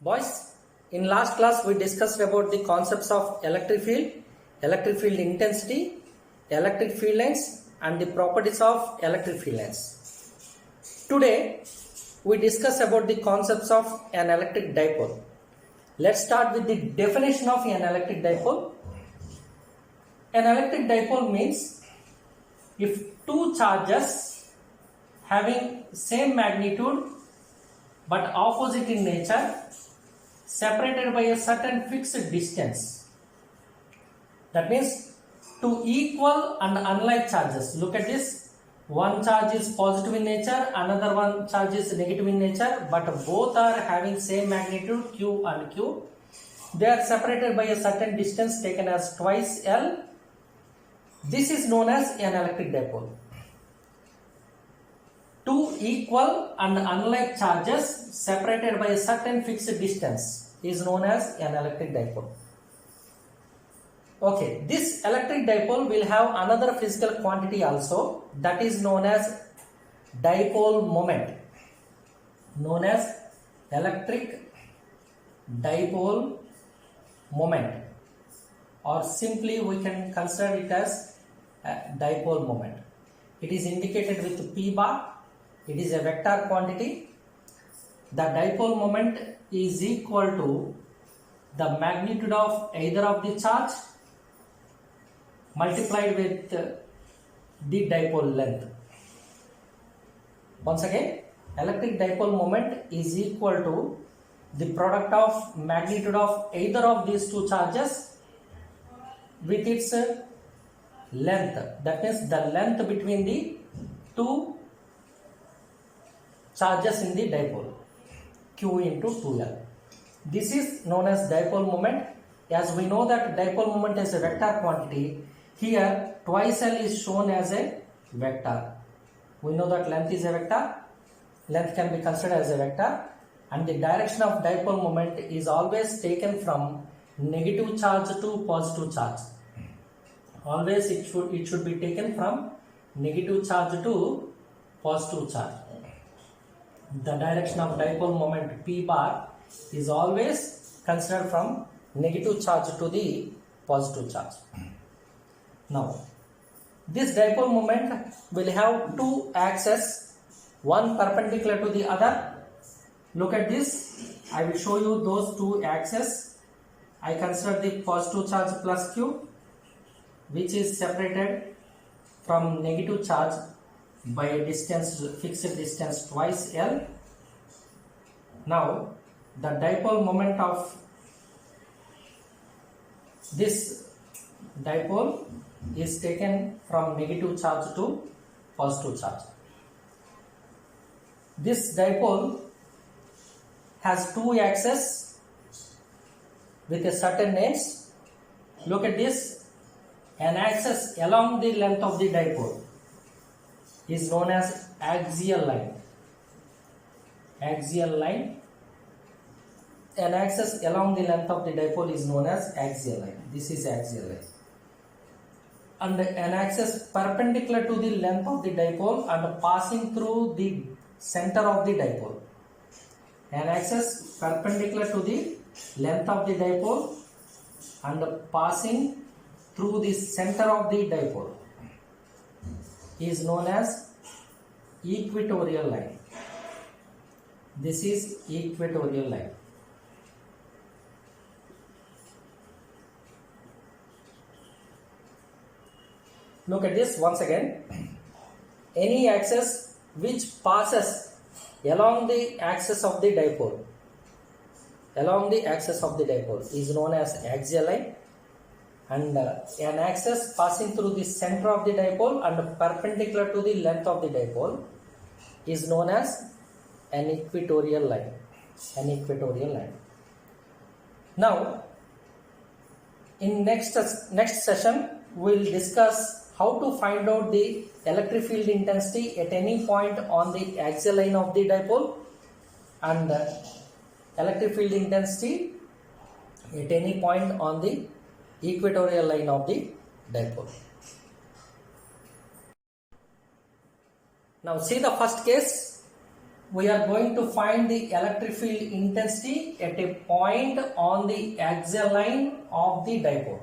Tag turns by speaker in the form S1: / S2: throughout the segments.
S1: Boys, in last class we discussed about the concepts of electric field intensity, electric field lines and the properties of electric field lines. Today we discuss about the concepts of an electric dipole. Let's start with the definition of an electric dipole. An electric dipole means if two charges having same magnitude but opposite in nature separated by a certain fixed distance. That means two equal and unlike charges. Look at this. One charge is positive in nature, another one charge is negative in nature, but both are having same magnitude Q and Q. They are separated by a certain distance taken as twice L. This is known as an electric dipole. Two equal and unlike charges separated by a certain fixed distance is known as an electric dipole. Okay, this electric dipole will have another physical quantity also, that is known as dipole moment. Known as electric dipole moment, or simply we can consider it as a dipole moment. It is indicated with P bar. It is a vector quantity. The dipole moment is equal to the magnitude of either of the charge multiplied with the dipole length. Once again, electric dipole moment is equal to the product of magnitude of either of these two charges with its length. That means the length between the two charges in the dipole, Q into 2L. This is known as dipole moment. As we know that dipole moment is a vector quantity, here twice L is shown as a vector. We know that length is a vector. Length can be considered as a vector, and the direction of dipole moment is always taken from negative charge to positive charge. Always it should be taken from negative charge to positive charge. The direction of dipole moment P bar is always considered from negative charge to the positive charge. Now, this dipole moment will have two axes, one perpendicular to the other. Look at this. I will show you those two axes. I consider the positive charge plus Q, which is separated from negative charge by a distance, fixed distance twice L. Now, the dipole moment of this dipole is taken from negative charge to positive charge. This dipole has two axes with a certain names. Look at this. An axis along the length of the dipole is known as axial line. Axial line. An axis along the length of the dipole is known as axial line. This is axial line. And an axis perpendicular to the length of the dipole and passing through the center of the dipole. An axis perpendicular to the length of the dipole and passing through the center of the dipole is known as equatorial line. This is equatorial line. Look at this once again. Any axis which passes along the axis of the dipole, is known as axial line, and an axis passing through the center of the dipole and perpendicular to the length of the dipole is known as an equatorial line. Now, in next session, we will discuss how to find out the electric field intensity at any point on the axial line of the dipole and electric field intensity at any point on the equatorial line of the dipole. Now see the first case. we are going to find the electric field intensity at a point on the axial line of the dipole.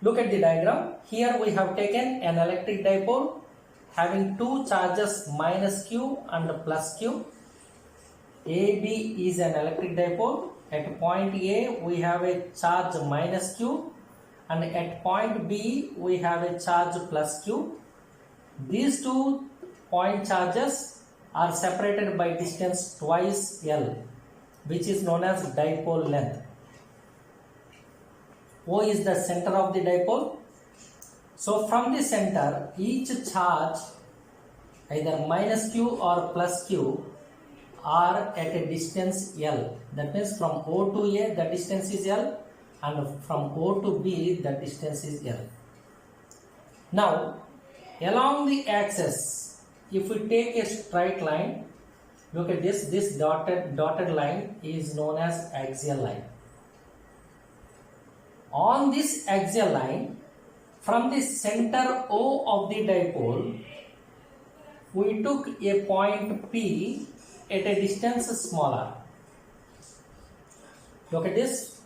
S1: Look at the diagram. Here we have taken an electric dipole having two charges minus q and plus q. AB is an electric dipole. At point A we have a charge minus q, and at point B we have a charge plus q. These two point charges are separated by distance twice L, which is known as dipole length. O is the center of the dipole. So from the center, each charge, either minus q or plus q, are at a distance L. That means from O to A the distance is L, and from O to B the distance is L. Now along the axis, if we take a straight line, look at this dotted line is known as axial line. On this axial line, from the center O of the dipole, we took a point P at a distance smaller. Look at this.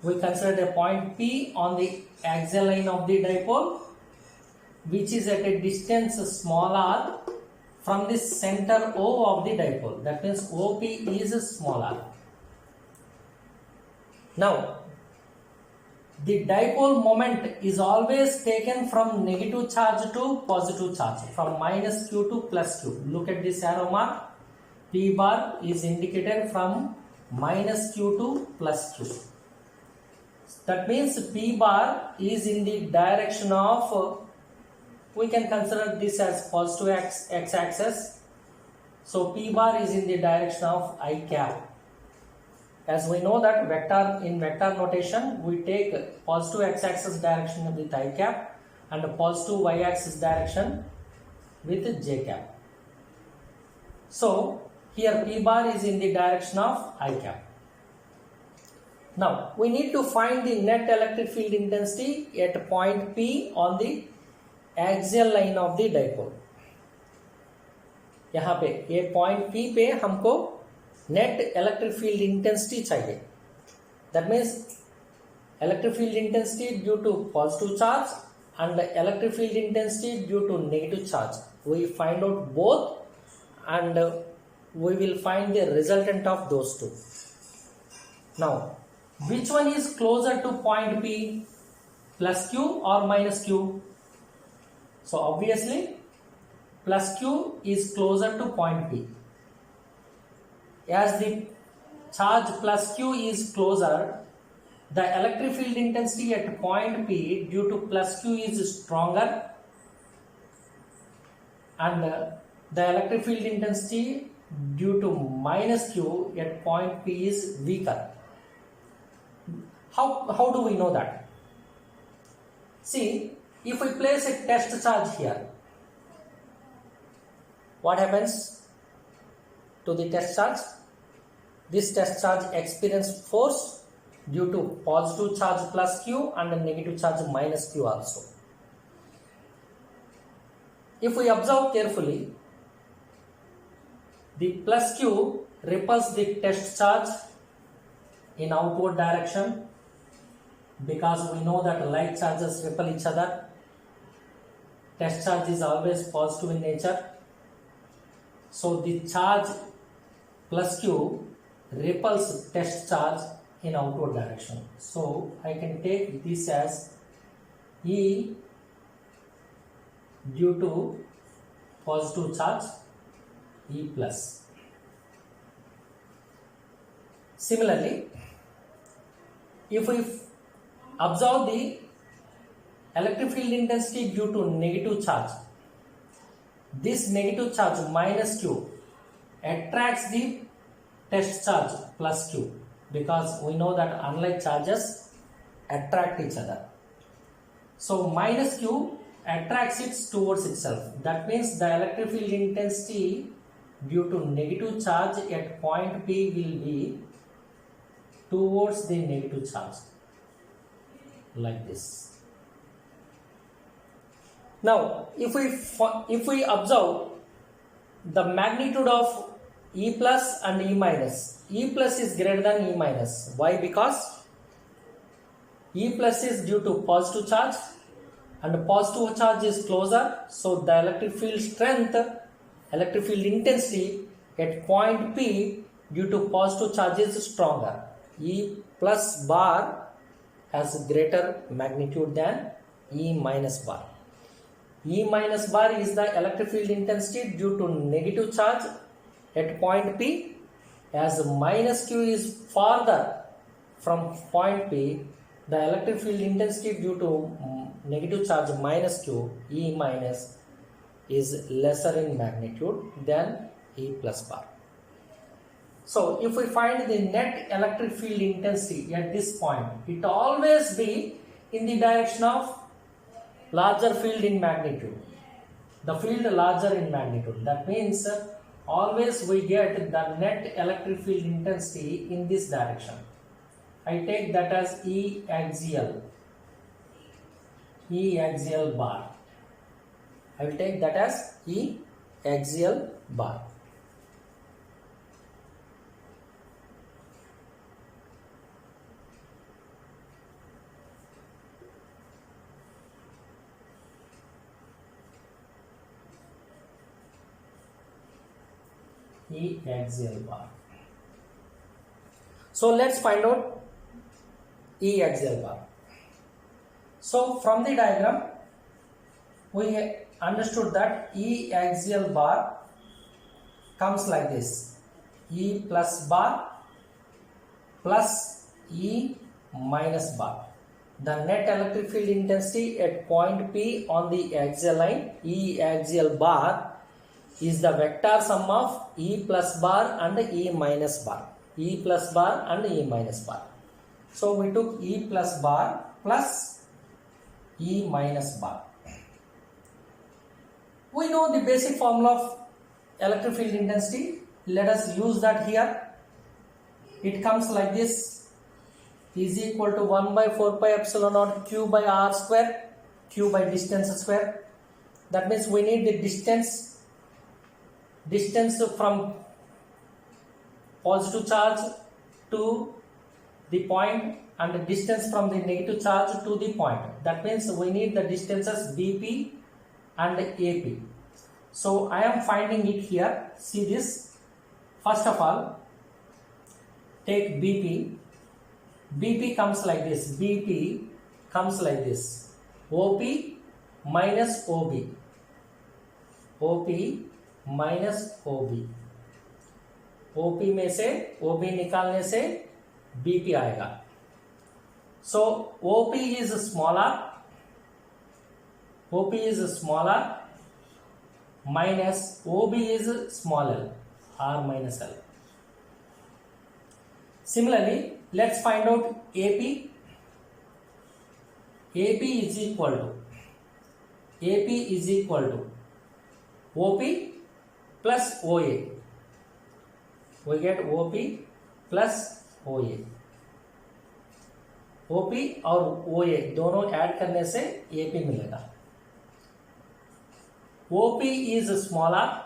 S1: We considered a point P on the axial line of the dipole, which is at a distance smaller from the center O of the dipole. That means OP is smaller. Now, the dipole moment is always taken from negative charge to positive charge, from minus q to plus q. Look at this arrow mark. P bar is indicated from minus q to plus q. That means P bar is in the direction of, we can consider this as positive x-axis. So P bar is in the direction of I cap. As we know that in vector notation, we take positive x-axis direction with I cap and positive y-axis direction with j cap. So here P bar is in the direction of I cap. Now we need to find the net electric field intensity at point P on the axial line of the dipole. यहाँ पे ये point P पे हमको net electric field intensity चाहिए. That means electric field intensity due to positive charge and electric field intensity due to negative charge. We find out both and we will find the resultant of those two. Now, which one is closer to point P, plus Q or minus Q? So obviously plus Q is closer to point P. As the charge plus Q is closer, the electric field intensity at point P due to plus Q is stronger, and the electric field intensity due to minus Q at point P is weaker. How do we know that? See, if we place a test charge here, what happens to the test charge? This test charge experiences force due to positive charge plus Q and negative charge minus Q also. If we observe carefully, the plus Q repels the test charge in outward direction, because we know that like charges repel each other. Test charge is always positive in nature. So the charge plus Q repels test charge in outward direction. So I can take this as E due to positive charge, E plus. Similarly, if we observe the electric field intensity due to negative charge, this negative charge minus Q attracts the test charge plus Q, because we know that unlike charges attract each other. So minus Q attracts it towards itself. That means the electric field intensity due to negative charge at point P will be towards the negative charge, like this. Now if we observe the magnitude of E plus and E minus. E plus is greater than E minus. Why? Because E plus is due to positive charge and positive charge is closer, so the electric field strength, electric field intensity at point P due to positive charge is stronger. E plus bar has greater magnitude than E minus bar. E minus bar is the electric field intensity due to negative charge at point P, as minus Q is farther from point P. The electric field intensity due to negative charge minus Q, E minus, is lesser in magnitude than E plus bar. So if we find the net electric field intensity at this point, it always be in the direction of larger field in magnitude. The field larger in magnitude. That means always we get the net electric field intensity in this direction. I take that as E axial bar. I will take that as E axial bar. E axial bar. So let's find out E axial bar. So from the diagram we understood that E axial bar comes like this: E plus bar plus E minus bar. The net electric field intensity at point P on the axial line, E axial bar, is the vector sum of E plus bar and E minus bar. E plus bar and E minus bar. So we took E plus bar plus E minus bar. We know the basic formula of electric field intensity. Let us use that here. It comes like this: is equal to 1 by 4 pi epsilon naught Q by R square, Q by distance square. That means we need the distance from positive charge to the point and the distance from the negative charge to the point. That means we need the distances BP and AP. So I am finding it here. See this. First of all, take BP. BP comes like this. BP comes like this: OP minus OB. OP minus OB. OP में से OB निकालने से BP आएगा. So OP is smaller. OP is smaller minus OB is smaller, R minus L. Similarly, let's find out AP. AP is equal to OP plus OA. We get OP plus OA. OP और OA दोनों add करने से AP मिलेगा. OP is smaller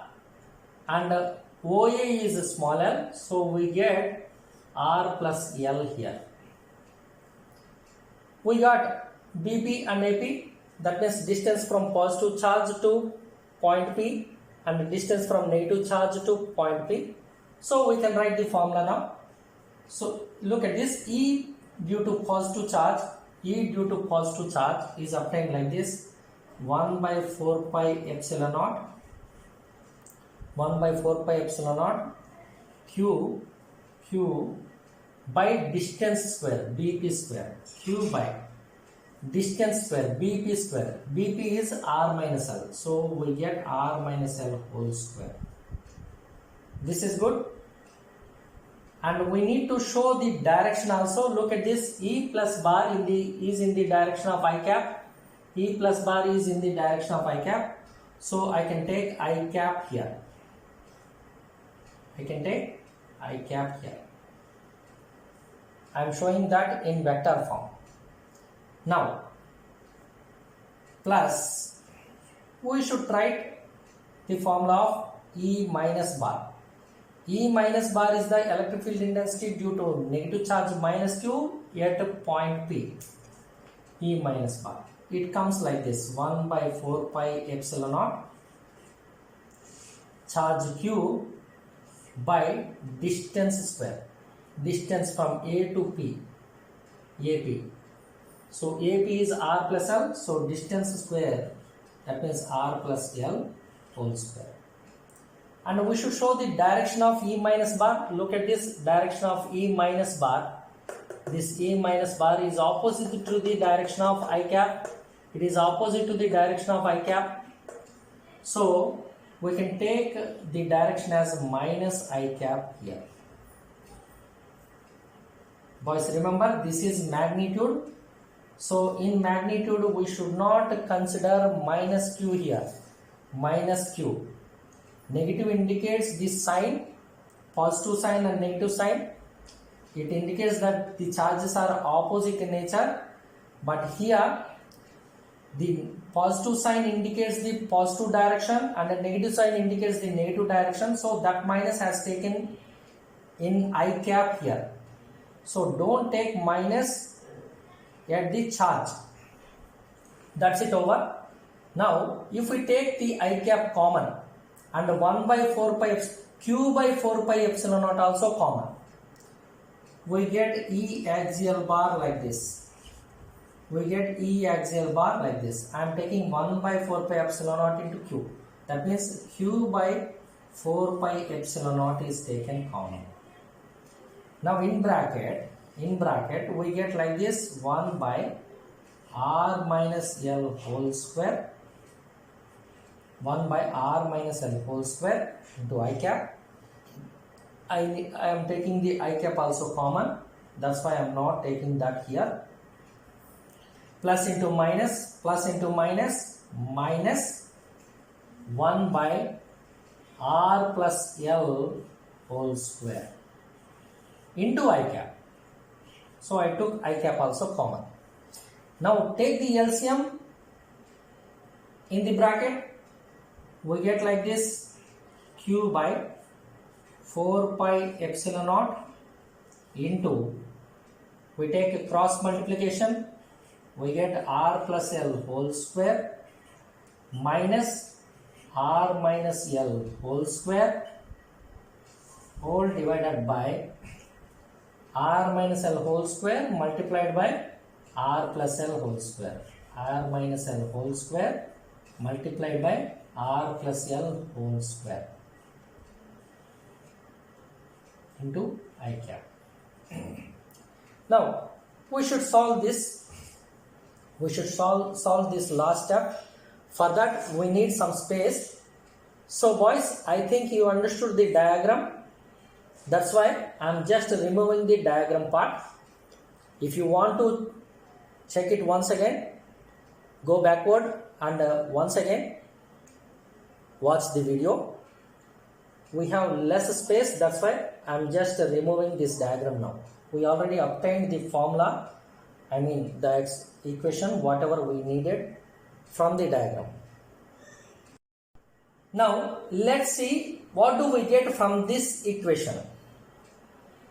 S1: and OA is smaller, so we get R plus L here. We got BP and AP, that means distance from positive charge to point P and distance from negative charge to point P. So we can write the formula now. So look at this: E due to positive charge is obtained like this: 1 by 4 pi epsilon naught Q by distance square BP square, Q by distance square BP square. BP is R minus L, so we get R minus L whole square. This is good. And we need to show the direction also. Look at this: E plus bar is in the direction of I cap. E plus bar is in the direction of I cap. So I can take I cap here. I am showing that in vector form. Now, plus we should write the formula of E minus bar. E minus bar is the electric field intensity due to negative charge minus Q at point P. E minus bar. It comes like this, 1 by 4 pi epsilon naught charge Q by distance square. Distance from A to P, AP. So AP is R plus L, so distance square, that means R plus L whole square. And we should show the direction of E minus bar. Look at this direction of E minus bar. This E minus bar is opposite to the direction of I cap. It is opposite to the direction of I cap. So we can take the direction as minus I cap here. Boys, remember this is magnitude. So in magnitude we should not consider minus Q here. Minus Q. Negative indicates this sign, positive sign and negative sign. It indicates that the charges are opposite in nature. But here the positive sign indicates the positive direction and the negative sign indicates the negative direction. So that minus has taken in I cap here. So don't take minus at the charge. That's it over. Now if we take the I cap common and 1 by 4 pi Q by 4 pi epsilon naught also common, we get E axial bar like this. We get E axial bar like this. I am taking 1 by 4 pi epsilon naught into Q. That means Q by 4 pi epsilon naught is taken common. Now in bracket we get like this, 1 by R minus L whole square, 1 by R minus L whole square into I cap. I am taking the I cap also common, that's why I am not taking that here. Plus into minus, minus 1 by R plus L whole square into I cap. So I took I cap also common. Now take the LCM in the bracket. We get like this, Q by 4 pi epsilon naught into, we take a cross multiplication, we get R plus L whole square minus R minus L whole square whole divided by R minus L whole square multiplied by R plus L whole square. R minus L whole square multiplied by R plus L whole square into I cap. Now we should solve this. We should solve this last step. For that we need some space. So boys, I think you understood the diagram. That's why I am just removing the diagram part. If you want to check it once again, go backward and once again watch the video. We have less space, that's why I am just removing this diagram now. We already obtained the formula, I mean the equation, whatever we needed from the diagram. Now let's see what do we get from this equation.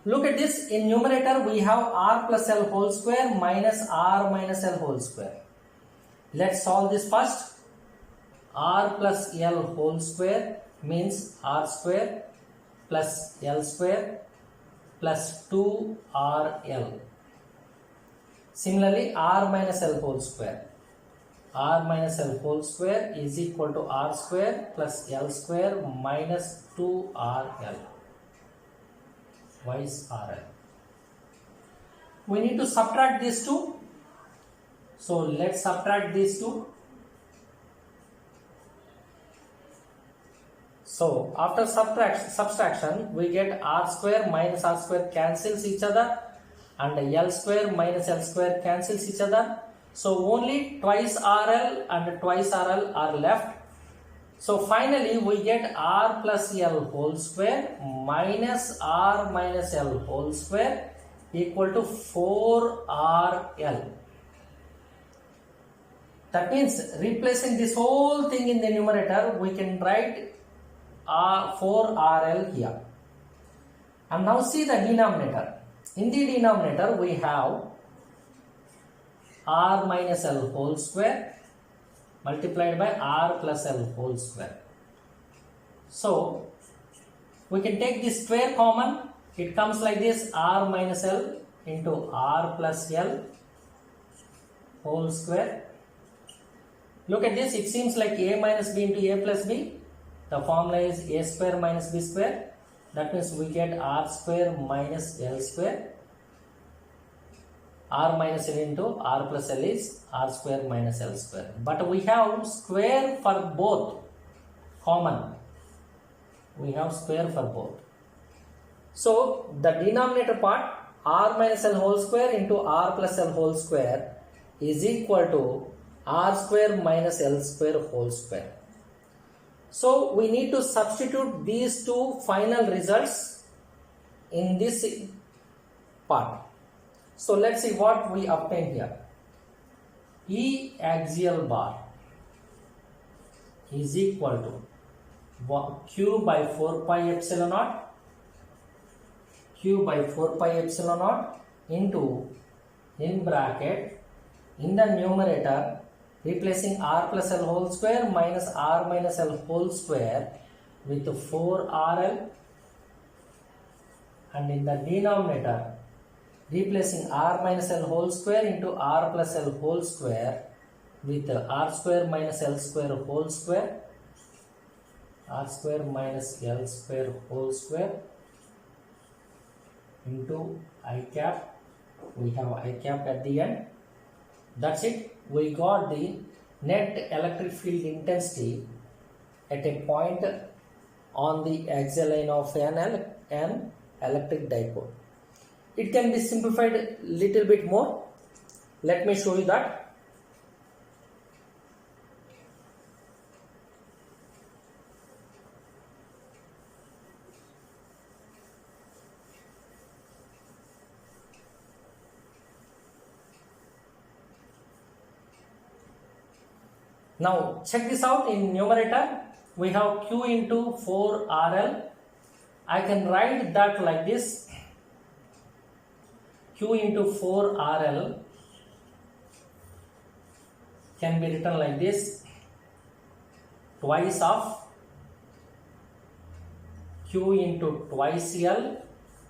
S1: Look at this, in numerator we have R plus L whole square minus R minus L whole square. Let's solve this first. R plus L whole square means R square plus L square plus 2RL. Similarly, R minus L whole square. R minus L whole square is equal to R square plus L square minus 2RL. Why is RL? We need to subtract these two. So let's subtract these two. So after subtraction, we get R square minus R square cancels each other and L square minus L square cancels each other. So only twice RL and twice RL are left. So finally we get R plus L whole square minus R minus L whole square equal to 4RL. That means replacing this whole thing in the numerator, we can write 4RL here. And now see the denominator. In the denominator we have R minus L whole square multiplied by R plus L whole square. So we can take this square common. It comes like this, R minus L into R plus L whole square. Look at this, it seems like A minus B into A plus B. The formula is A square minus B square. That means we get R square minus L square. R minus L into R plus L is R square minus L square. But we have square for both common. We have square for both. So the denominator part, R minus L whole square into R plus L whole square is equal to R square minus L square whole square. So we need to substitute these two final results in this part. So let's see what we obtain here. E axial bar is equal to Q by 4 pi epsilon naught, Q by 4 pi epsilon naught into, in bracket, in the numerator, replacing R plus L whole square minus R minus L whole square with 4RL, and in the denominator, replacing R minus L whole square into R plus L whole square with R square minus L square whole square, R square minus L square whole square into I cap. We have I cap at the end. That's it. We got the net electric field intensity at a point on the axial line of an electric dipole. It can be simplified little bit more. Let me show you that. Now check this out. In numerator we have Q into 4RL. I can write that like this. Q into 4RL can be written like this, twice of Q into twice L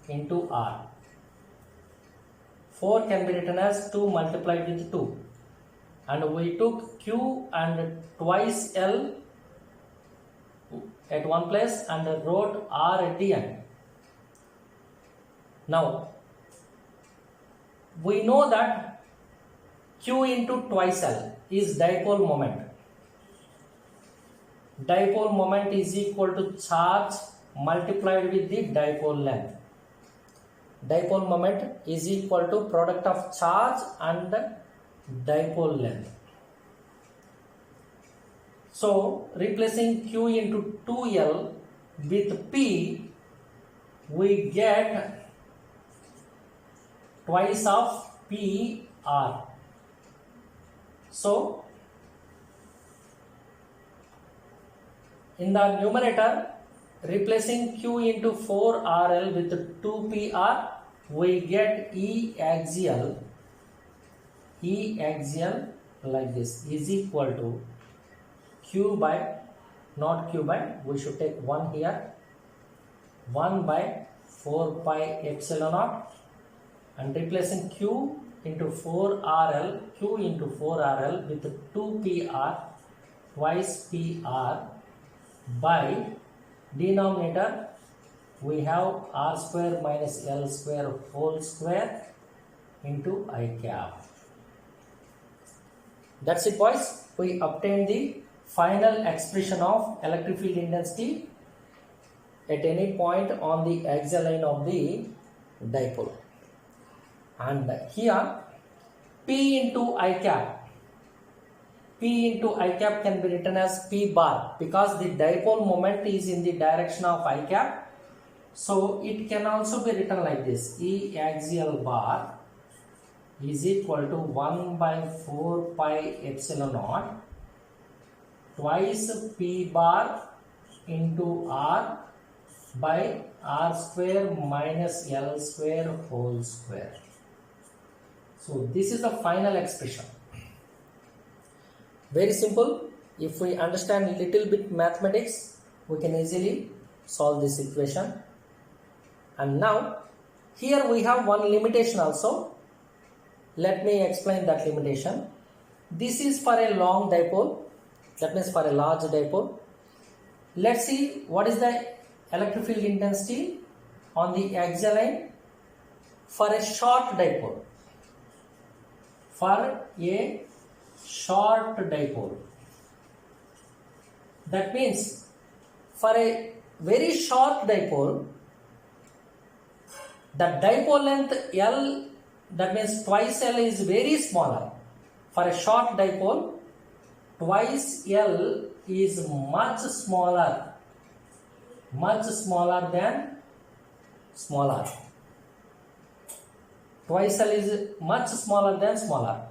S1: into R. 4 can be written as 2 multiplied with 2. And we took Q and twice L at one place and wrote R at the end. Now, we know that Q into twice L is dipole moment. Dipole moment is equal to charge multiplied with the dipole length. Dipole moment is equal to product of charge and dipole length. So replacing Q into 2L with P, we get twice of PR. So in the numerator, replacing Q into 4RL with 2PR, we get E axial like this is equal to Q by, not Q by, we should take 1 here, 1 by 4 pi epsilon naught, and replacing Q into 4RL, Q into 4RL with 2PR, twice PR, by denominator we have R square minus L square whole square into I cap. That's it, boys. We obtained the final expression of electric field intensity at any point on the axial line of the dipole. And here P into I cap. P into I cap can be written as P bar because the dipole moment is in the direction of I cap. So it can also be written like this. E axial bar is equal to 1 by 4 pi epsilon naught twice P bar into R by R square minus L square whole square. So this is the final expression. Very simple. If we understand a little bit mathematics, we can easily solve this equation. And now here we have one limitation also. Let me explain that limitation. This is for a long dipole, that means for a large dipole. Let's see what is the electric field intensity on the axial line for a short dipole. For a short dipole, that means for a very short dipole, the dipole length L, that means twice L, is very smaller. For a short dipole, twice L is much smaller than smaller. Twice L is much smaller than smaller.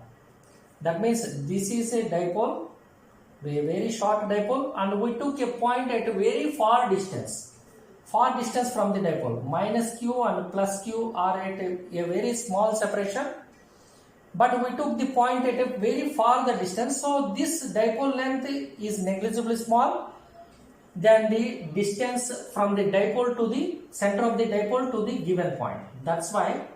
S1: That means this is a dipole, a very short dipole, and we took a point at a very far distance from the dipole. Minus q and plus q are at a very small separation, but we took the point at a very far the distance. So this dipole length is negligibly small than the distance from the dipole to the center of the dipole to the given point. That's why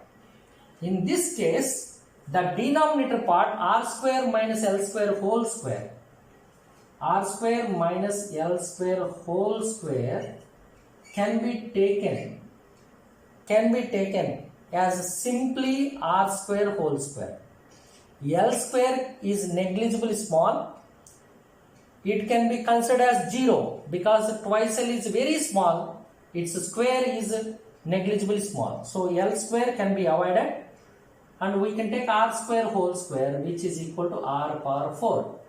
S1: in this case the denominator part, R square minus L square whole square, R square minus L square whole square can be taken as simply R square whole square. L square is negligibly small. It can be considered as 0 because twice L is very small. Its square is negligibly small. So L square can be avoided and we can take R square whole square, which is equal to R power 4.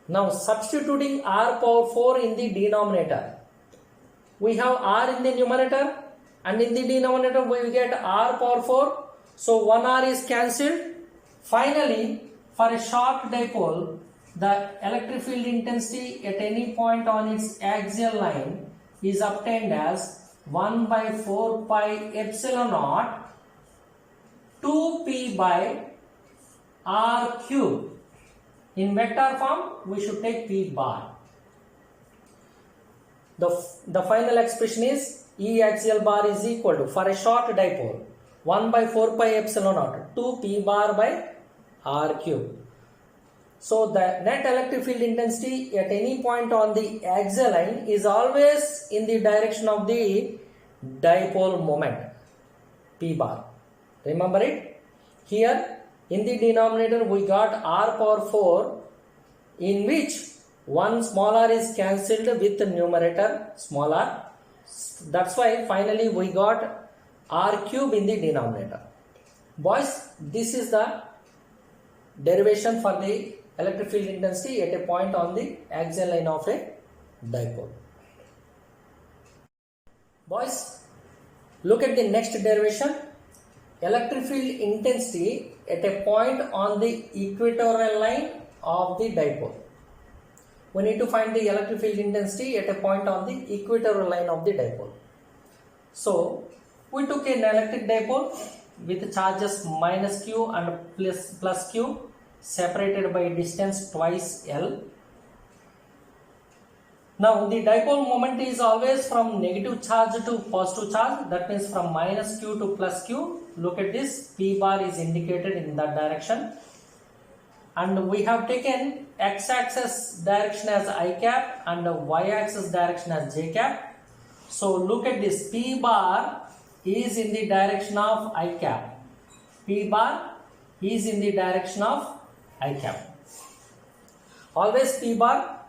S1: Now substituting R power 4 in the denominator, we have R in the numerator and in the denominator we will get R power 4. So 1 R is cancelled. Finally, for a short dipole, the electric field intensity at any point on its axial line is obtained as 1 by 4 pi epsilon naught 2p by R cube. In vector form, we should take p bar. The final expression is E axial bar is equal to, for a short dipole, 1 by 4 pi epsilon naught 2 p bar by R cube. So the net electric field intensity at any point on the axial line is always in the direction of the dipole moment, p bar. Remember it? Here in the denominator we got R power 4, in which one smaller is cancelled with the numerator smaller. That's why finally we got R cube in the denominator. Boys, this is the derivation for the electric field intensity at a point on the axial line of a dipole. Boys, look at the next derivation. Electric field intensity at a point on the equatorial line of the dipole. We need to find the electric field intensity at a point on the equatorial line of the dipole. So we took an electric dipole with charges minus q and plus q separated by distance twice L. Now the dipole moment is always from negative charge to positive charge, that means from minus q to plus q. Look at this, p bar is indicated in that direction. And we have taken x-axis direction as I cap and y-axis direction as j cap. So look at this, p bar is in the direction of I cap. P bar is in the direction of I cap. Always p bar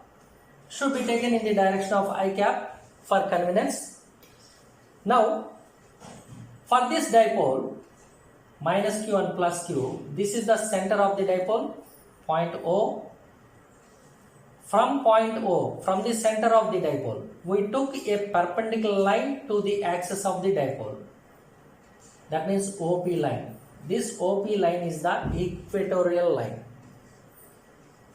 S1: should be taken in the direction of I cap for convenience. Now, for this dipole, minus q and plus q, this is the center of the dipole, point O. From point O, from the center of the dipole, we took a perpendicular line to the axis of the dipole. That means OP line. This OP line is the equatorial line.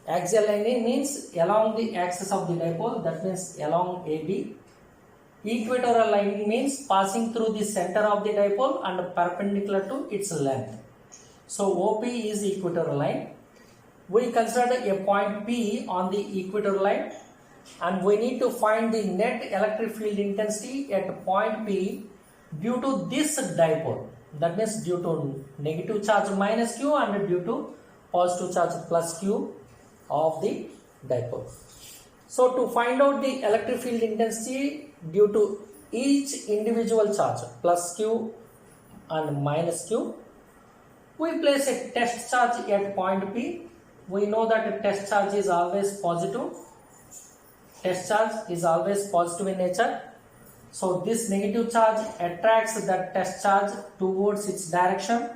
S1: Axial line means along the axis of the dipole, that means along AB. Equatorial line means passing through the center of the dipole and perpendicular to its length. So OP is equatorial line. We consider a point P on the equatorial line, and we need to find the net electric field intensity at point P due to this dipole. That means due to negative charge minus Q and due to positive charge plus Q of the dipole. So to find out the electric field intensity due to each individual charge plus Q and minus Q, we place a test charge at point P. We know that a test charge is always positive. Test charge is always positive in nature. So this negative charge attracts that test charge towards its direction.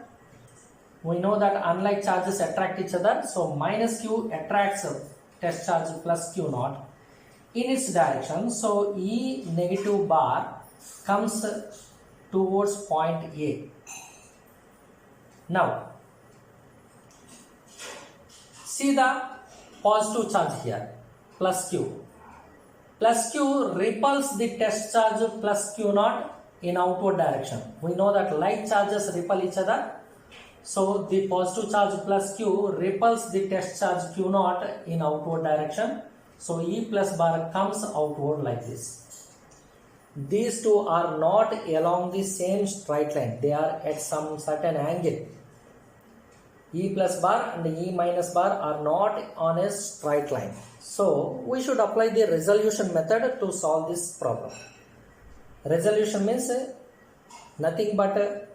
S1: We know that unlike charges attract each other, so minus Q attracts test charge plus Q naught in its direction. So E negative bar comes towards point A. Now see the positive charge here plus Q. Plus Q repels the test charge plus Q naught in outward direction. We know that like charges repel each other. So the positive charge plus Q repels the test charge Q naught in outward direction. So E plus bar comes outward like this. These two are not along the same straight line. They are at some certain angle. E plus bar and E minus bar are not on a straight line. So we should apply the resolution method to solve this problem. Resolution means nothing but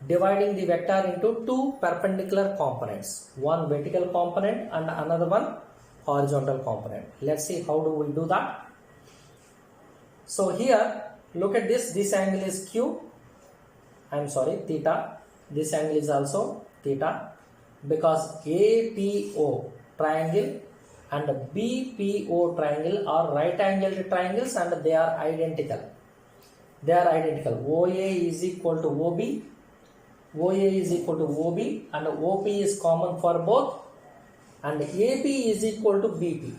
S1: dividing the vector into two perpendicular components. One vertical component and another one horizontal component. Let's see how do we do that. So here look at this. This angle is theta. This angle is also theta, because APO triangle and BPO triangle are right angled triangles and they are identical. OA is equal to OB, OA is equal to OB, and OP is common for both, and AP is equal to BP.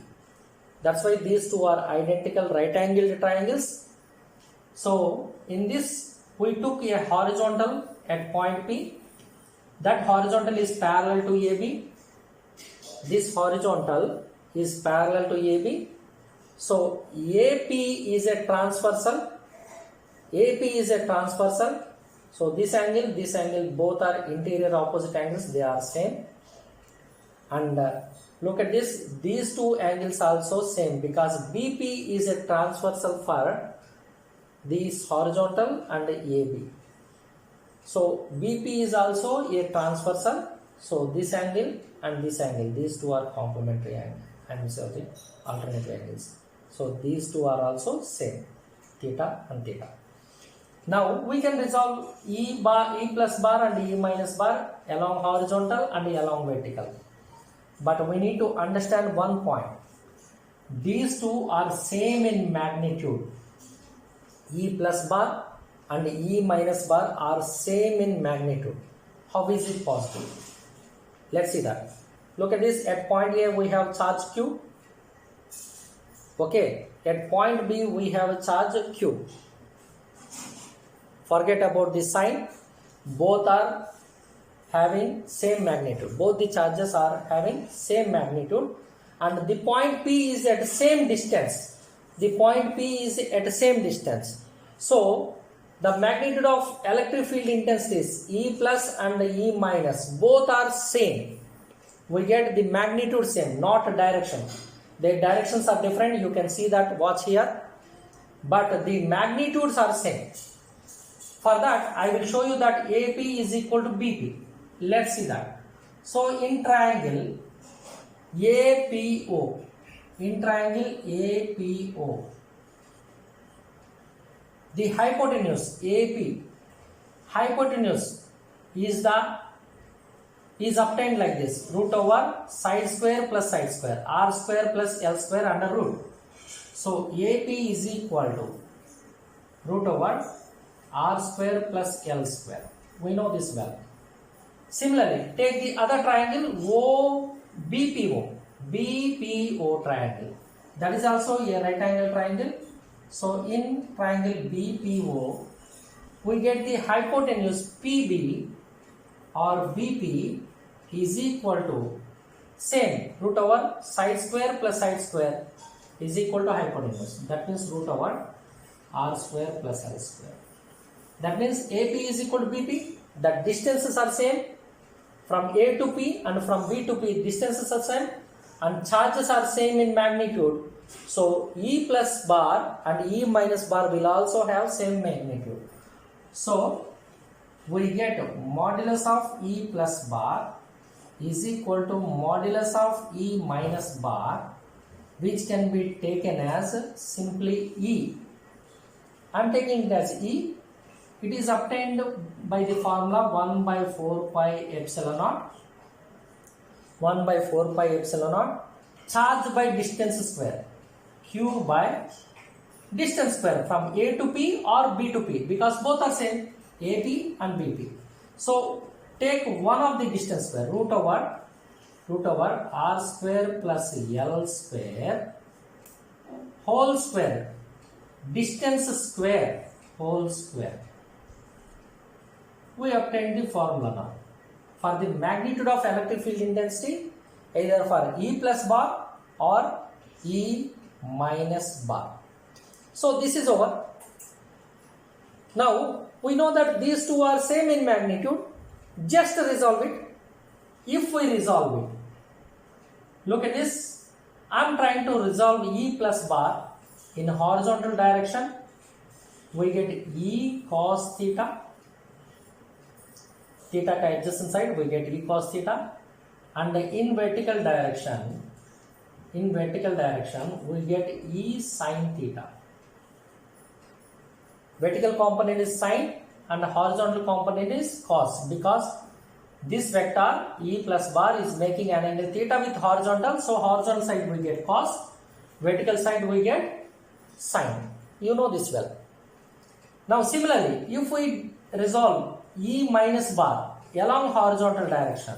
S1: That's why these two are identical right angled triangles. So in this we took a horizontal at point P. That horizontal is parallel to AB. This horizontal is parallel to AB. So AP is a transversal. So this angle, both are interior opposite angles. They are same. And look at this. These two angles also same, because BP is a transversal for this horizontal and AB. So BP is also a transversal. So this angle and this angle, these two are complementary angles of the alternative angles. So these two are also same, theta and theta. Now we can resolve E plus bar and E minus bar along horizontal and along vertical. But we need to understand one point. These two are same in magnitude. E plus bar and E minus bar are same in magnitude. How is it possible? Let's see that. Look at this. At point A we have charge Q. Okay. At point B we have a charge Q. Forget about the sign. Both are having same magnitude. Both the charges are having same magnitude, and the point P is at the same distance. So the magnitude of electric field intensities E plus and E minus both are same. We get the magnitude same, not direction. The directions are different. You can see that. Watch here. But the magnitudes are same. For that, I will show you that AP is equal to BP. Let's see that. So in triangle APO, the hypotenuse AP, hypotenuse is obtained like this: root over side square plus side square, r square plus l square under root. So AP is equal to root over r square plus l square. We know this well. Similarly, take the other triangle OBPO. BPO triangle. That is also a right angle triangle. So in triangle BPO, we get the hypotenuse PB or BP is equal to same root over side square plus side square is equal to hypotenuse. That means root over R square plus L square. That means AP is equal to BP. The distances are same from A to P and from B to P. Distances are same and charges are same in magnitude. So E plus bar and E minus bar will also have same magnitude. So we get modulus of E plus bar is equal to modulus of E minus bar, which can be taken as simply E. I am taking it as E. It is obtained by the formula 1 by 4 pi epsilon naught. 1 by 4 pi epsilon naught charge by distance square. Q by distance square from A to P or B to P, because both are same, AP and BP. So take one of the distance square, root over R square plus L square whole square, distance square whole square. We obtain the formula now for the magnitude of electric field intensity, either for E plus bar or E minus bar. So this is over. Now we know that these two are same in magnitude. Just resolve it. If we resolve it, look at this. I am trying to resolve E plus bar in horizontal direction. We get E cos theta. Theta adjacent side, we get E cos theta. And in vertical direction, we get E sin theta. Vertical component is sine and horizontal component is cos, because this vector E plus bar is making an angle theta with horizontal. So horizontal side we get cos, vertical side we get sine. You know this well. Now similarly, if we resolve E minus bar along horizontal direction,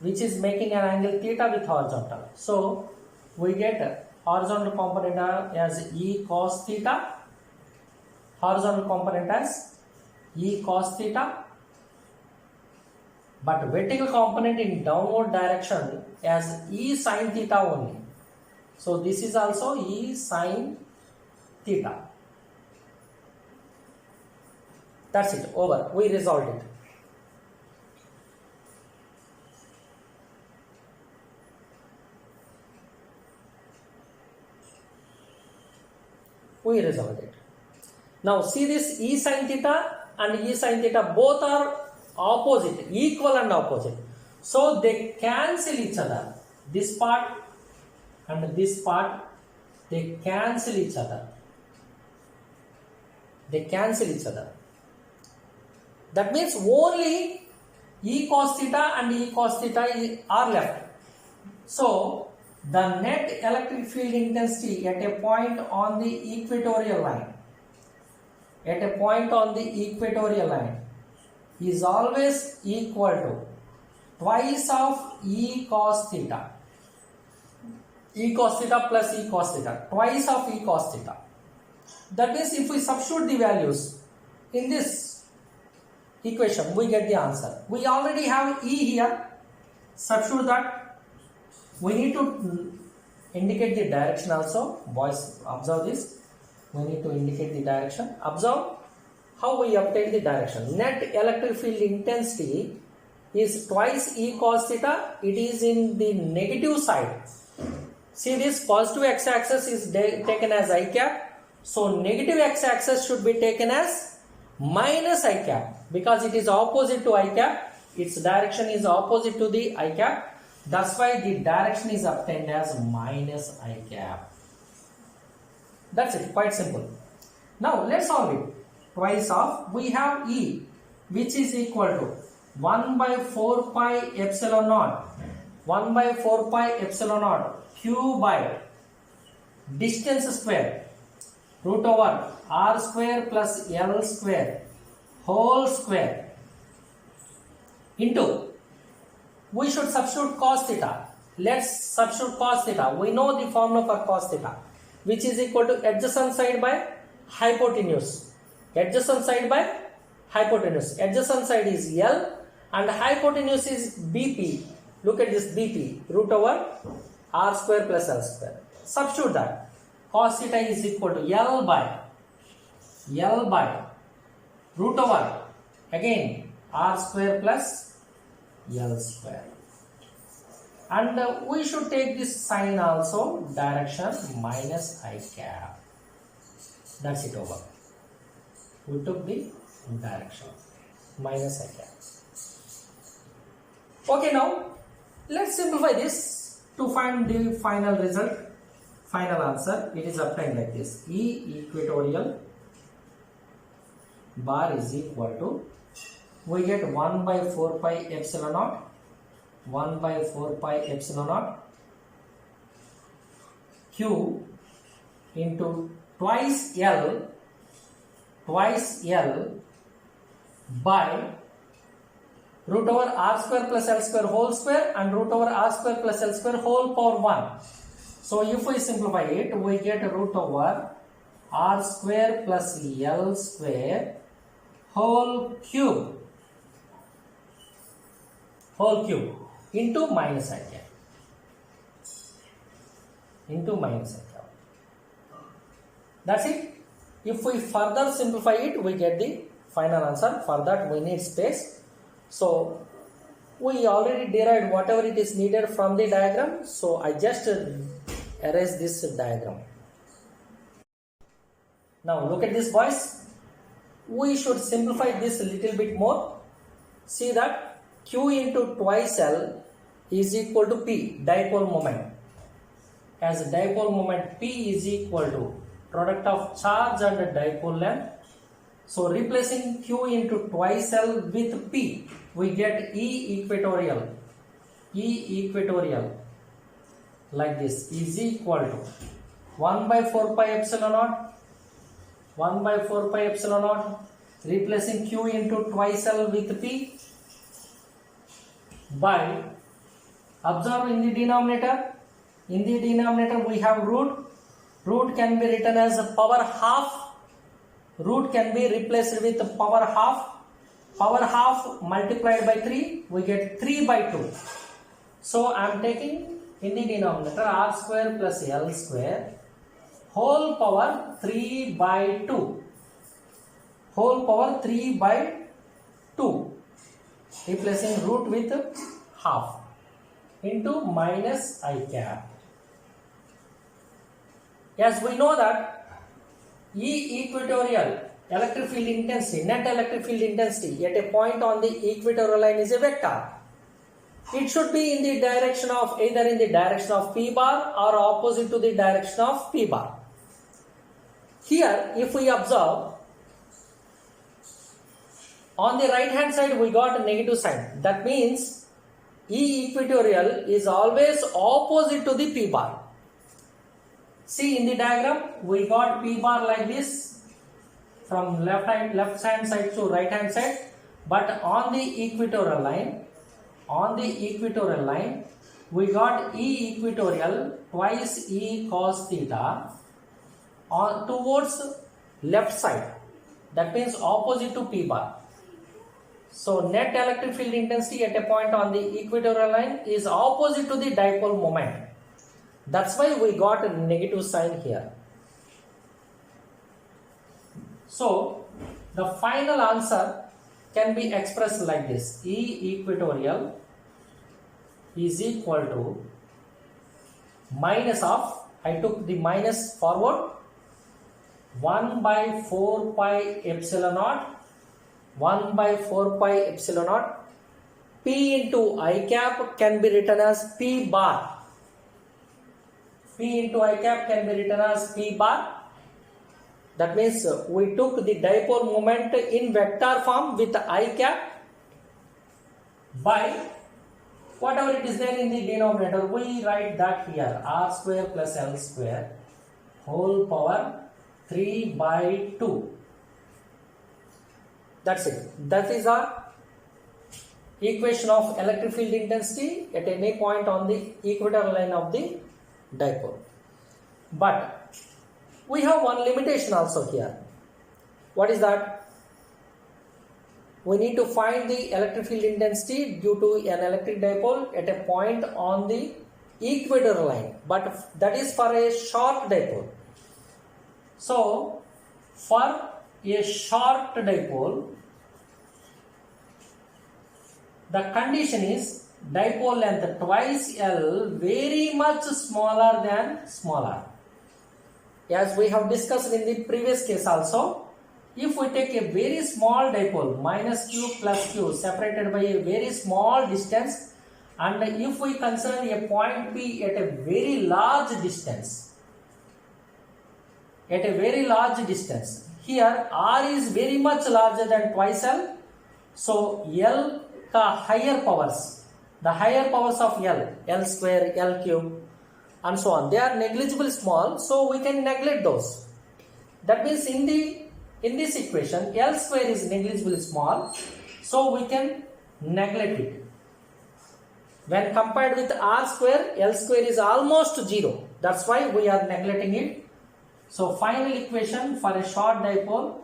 S1: which is making an angle theta with horizontal, so we get horizontal component as E cos theta, horizontal component as E cos theta, but vertical component in downward direction as E sin theta only. So this is also E sin theta. That's it, over. We resolved it. We resolved it. Now see this E sin theta and E sin theta both are opposite, equal and opposite. So they cancel each other. This part and this part, they cancel each other. They cancel each other. That means only E cos theta and E cos theta are left. So the net electric field intensity at a point on the equatorial line, is always equal to twice of E cos theta. E cos theta plus E cos theta, twice of E cos theta. That means if we substitute the values in this equation, we get the answer. We already have E here. Substitute that. We need to indicate the direction also. Boys, observe this. We need to indicate the direction. Observe how we obtain the direction. Net electric field intensity is twice E cos theta. It is in the negative side. See, this positive x-axis is taken as I cap. So negative x-axis should be taken as minus I cap, because it is opposite to I cap. Its direction is opposite to the I cap. That's why the direction is obtained as minus I cap. That's it, quite simple. Now let's solve it. Twice of, we have E, which is equal to 1 by 4 pi epsilon naught. 1 by 4 pi epsilon naught Q by distance square root over R square plus L square whole square into, we should substitute cos theta. let's substitute cos theta. We know the formula for cos theta, which is equal to adjacent side by hypotenuse. Adjacent side by hypotenuse. Adjacent side is L and hypotenuse is BP. Look at this BP, root over r square plus L square. Substitute that. Cos theta is equal to L by root over again r square plus L square. And we should take this sign also, direction minus I cap. That's it over. We took the direction minus I cap. Okay, now let's simplify this to find the final result, final answer. It is obtained like this. E equatorial bar is equal to, we get 1 by 4 pi epsilon naught, 1 by 4 pi epsilon naught q into twice L by root over r square plus L square whole square and root over r square plus L square whole power 1. So if we simplify it, we get root over r square plus L square whole cube into minus I cap. That's it. If we further simplify it, we get the final answer. For that we need space. So we already derived whatever it is needed from the diagram. So I just erase this diagram. Now look at this, boys. We should simplify this a little bit more. See that Q into twice L is equal to P, dipole moment. As dipole moment P is equal to product of charge and dipole length. So replacing Q into twice L with P, we get E equatorial like this is equal to 1 by 4 pi epsilon naught, replacing Q into twice L with P by, observe in the denominator we have root can be written as power half, root can be replaced with power half multiplied by 3, we get 3 by 2. So I am taking in the denominator r square plus L square whole power 3 by 2, replacing root with half into minus I cap. As we know that E equatorial electric field intensity, net electric field intensity at a point on the equatorial line is a vector. It should be in the direction of, either in the direction of P bar or opposite to the direction of P bar. Here if we observe, on the right hand side we got a negative sign. That means E equatorial is always opposite to the P bar. See in the diagram, we got P bar like this from left hand side to right hand side, but on the equatorial line we got E equatorial twice E cos theta on towards left side. That means opposite to P bar. So net electric field intensity at a point on the equatorial line is opposite to the dipole moment. That's why we got a negative sign here. So the final answer can be expressed like this. E equatorial is equal to minus of, I took the minus forward, 1 by 4 pi epsilon naught, 1 by 4 pi epsilon naught, P into I cap can be written as P bar. P into I cap can be written as P bar. That means we took the dipole moment in vector form with I cap by whatever it is there in the denominator. We write that here, r square plus L square whole power 3 by 2. That's it. That is our equation of electric field intensity at any point on the equatorial line of the dipole. But we have one limitation also here. What is that? We need to find the electric field intensity due to an electric dipole at a point on the equatorial line, but that is for a short dipole. So for a short dipole, the condition is dipole length twice L very much smaller than small r. As we have discussed in the previous case also, if we take a very small dipole minus q plus q separated by a very small distance, and if we consider a point P at a very large distance, here r is very much larger than twice L, so L ka higher powers, the higher powers of L square, L cube and so on, they are negligible small, so we can neglect those. That means in this equation L square is negligible small, so we can neglect it. When compared with R square, L square is almost 0. That's why we are neglecting it. So final equation for a short dipole,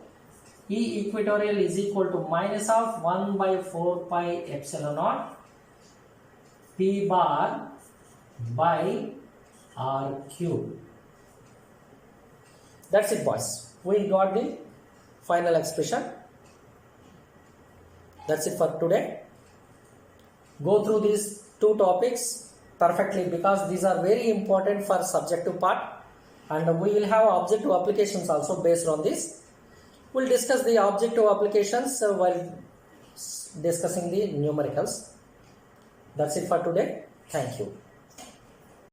S1: E equatorial is equal to minus of 1 by 4 pi epsilon naught P bar by R cube. That's it, boys. We got the final expression. That's it for today. Go through these two topics perfectly because these are very important for subjective part, and we will have objective applications also based on this. We'll discuss the objective applications while discussing the numericals. That's it for today. Thank you.